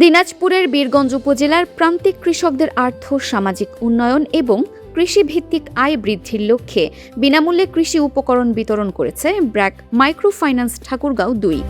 দিনাজপুরের বীরগঞ্জ উপজেলার প্রান্তিক কৃষকদের আর্থ সামাজিক উন্নয়ন এবং কৃষিভিত্তিক আয় বৃদ্ধির লক্ষ্যে বিনামূল্যে কৃষি উপকরণ বিতরণ করেছে ব্র্যাক মাইক্রোফাইন্যান্স ঠাকুরগাঁও ২।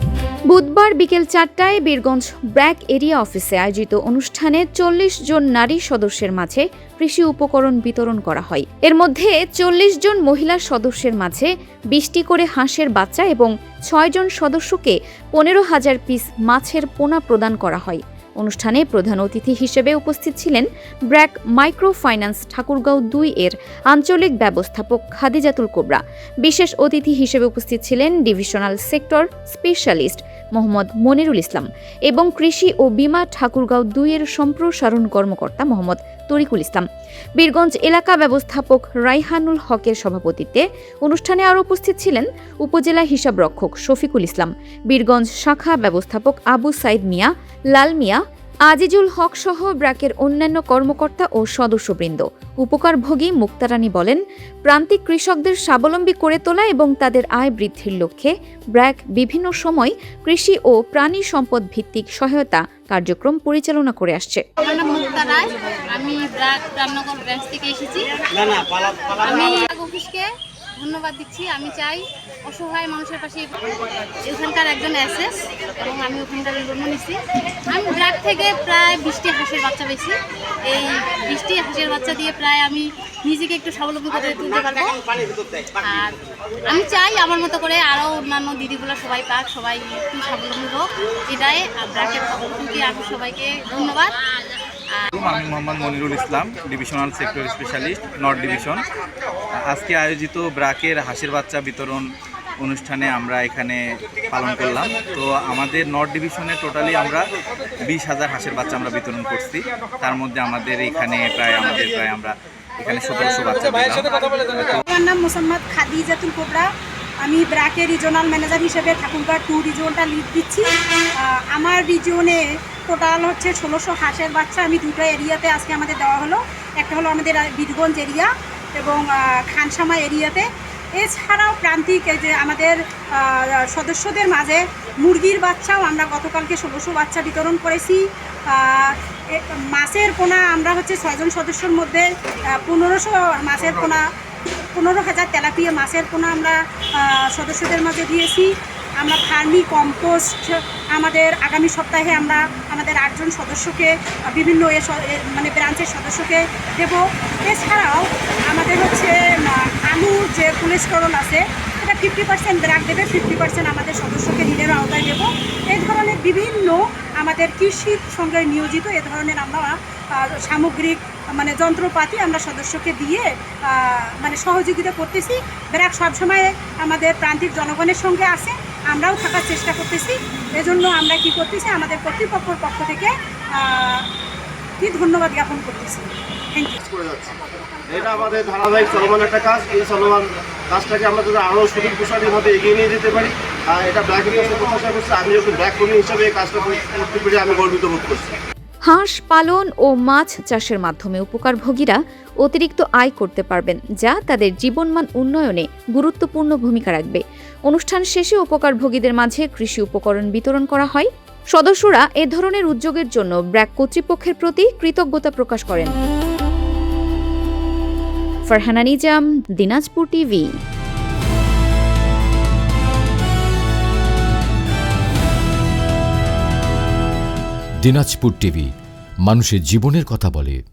বুধবার বিকেল ৪টায় বীরগঞ্জ ব্র্যাক এরিয়া অফিসে আয়োজিত অনুষ্ঠানে ৪০ জন নারী সদস্যের মাঝে কৃষি উপকরণ বিতরণ করা হয়। এর মধ্যে ৪০ জন মহিলা সদস্যের মাঝে ২০টি করে হাঁসের বাচ্চা এবং ৬ জন সদস্যকে ১৫,০০০ পিস মাছের পোনা প্রদান করা হয়। অনুষ্ঠানে প্রধান অতিথি হিসেবে উপস্থিত ছিলেন ব্র্যাক মাইক্রোফাইন্যান্স ঠাকুরগাঁও ২ এর আঞ্চলিক ব্যবস্থাপক খাদিজাতুল কোবরা। বিশেষ অতিথি হিসেবে উপস্থিত ছিলেন divisional sector specialist Mohammad Monirul Islam এবং কৃষি ও বীমা ঠাকুরগাঁও ২ এর সম্প্রসারণ কর্মকর্তা মোহাম্মদ তরিকুল ইসলাম। বীরগঞ্জ এলাকা ব্যবস্থাপক রাইহানুল হকের সভাপতিত্বে অনুষ্ঠানে আরও উপস্থিত ছিলেন উপজেলা হিসাবরক্ষক শফিকুল ইসলাম, বীরগঞ্জ শাখা ব্যবস্থাপক আবু সাইদ মিয়া, লাল মিয়া, আজিজুল হক সহ ব্র্যাকের অন্যান্য কর্মকর্তা ও সদস্যবৃন্দ। উপকারভোগী মুক্তারানী বলেন, প্রান্তিক কৃষকদের স্বাবলম্বী করে তোলা এবং তাদের আয় বৃদ্ধির লক্ষ্যে ব্র্যাক বিভিন্ন সময় কৃষি ও প্রাণী সম্পদ ভিত্তিক সহায়তা কার্যক্রম পরিচালনা করে আসছে। আমার নাম মুক্তা রায়, আমি ব্র্যাক রামনগর ব্রাঞ্চ থেকে এসেছি। আমি অফিসকে ধন্যবাদ দিচ্ছি। আমি চাই অসহায় মানুষের পাশে, এখানকার একজন এসএস এবং আমি ওখানকার লোন নিচ্ছি। আমি ব্র্যাক থেকে প্রায় 20টি হাঁসের বাচ্চা পেয়েছি। এই 20টি হাঁসের বাচ্চা দিয়ে প্রায় আমি নিজেকে একটু স্বাবলম্বী করে তুলতে পারবো। আর আমি চাই আমার মতো করে আরও অন্যান্য দিদিগুলো সবাই পাক, সবাই একটু স্বাবলম্বী হোক। এটাই ব্র্যাকের পক্ষ থেকে আমি সবাইকে ধন্যবাদ। আমি Mohammad Monirul Islam, divisional sector specialist north division. আজকে আয়োজিত ব্র্যাকের হাঁসের বাচ্চা বিতরণ অনুষ্ঠানে আমরা এখানে পালন করলাম। তো আমাদের নর্থ ডিভিশনে টোটালি আমরা 20,000 হাঁসের বাচ্চা আমরা বিতরণ করছি। তার মধ্যে আমাদের এখানে আমরা এখানে 1700 বাচ্চা দিলাম। আমার নাম মোসাম্মদ খাদিজাতুল কোবরা, আমি ব্র্যাকের রিজনাল ম্যানেজার হিসেবে ঠাকুরগাঁও 2 রিজিয়নটা লিড দিচ্ছি। আমার রিজিয়নে টোটাল হচ্ছে 1600 হাঁসের বাচ্চা আমি দুটো এরিয়াতে আজকে আমাদের দেওয়া হলো। একটা হলো আমাদের বীরগঞ্জ এরিয়া এবং খানসামা এরিয়াতে। এছাড়াও প্রান্তিক যে আমাদের সদস্যদের মাঝে মুরগির বাচ্চাও আমরা গতকালকে 1600 বাচ্চা বিতরণ করেছি। মাছের পোনা আমরা হচ্ছে 6 জন সদস্যর মধ্যে 1500 মাছের পোনা, 15,000 তেলাপিয়া মাছের পোনা আমরা সদস্যদের মাঝে দিয়েছি। আমরা ফার্মি কম্পোস্ট আমাদের আগামী সপ্তাহে আমরা আমাদের 8 জন সদস্যকে বিভিন্ন মানে ব্রাঞ্চের সদস্যকে দেব। এছাড়াও আমাদের হচ্ছে আলু যে কোলেস্টেরল আছে এটা 50% ব্র্যাক দেবে, 50% আমাদের সদস্যকে ঋণের আওতায় দেব। এই ধরনের বিভিন্ন আমাদের কৃষির সঙ্গে নিয়োজিত এ ধরনের আমরা সামগ্রিক মানে যন্ত্রপাতি আমরা সদস্যকে দিয়ে মানে সহযোগিতা করতেছি। ব্র্যাক সবসময় আমাদের প্রান্তিক জনগণের সঙ্গে আছে, আমরাও থাকার চেষ্টা করতেছি। এজন্য আমরা কি করতেছি, আমাদের কর্তৃপক্ষের পক্ষ থেকে কি ধন্যবাদ জ্ঞাপন করতেছি। Thank you. এটা আমাদের ধারাবাহিক চলমান একটা কাজ। এই চলমান কাজটাকে আমরা যদি আরও সুদূর প্রসারীর মধ্যে এগিয়ে নিয়ে যেতে পারি, এটা ব্র্যাকের কাছে প্রত্যাশা করছি। আমি যখন ব্র্যাক কর্মী হিসাবে এই কাজটা করতে পেরে আমি গর্বিত বোধ করছি। হাঁস পালন ও মাছ চাষের মাধ্যমে উপকারভোগীরা অতিরিক্ত আয় করতে পারবেন, যা তাদের জীবনমান উন্নয়নে গুরুত্বপূর্ণ ভূমিকা রাখবে। অনুষ্ঠান শেষে উপকারভোগীদের মাঝে কৃষি উপকরণ বিতরণ করা হয়। সদস্যরা এ ধরনের উদ্যোগের জন্য ব্র্যাক কর্তৃপক্ষের প্রতি কৃতজ্ঞতা প্রকাশ করেন। ফারহানা নিজাম, দিনাজপুর টিভি। দিনাজপুর টিভি মানুষের জীবনের কথা বলে।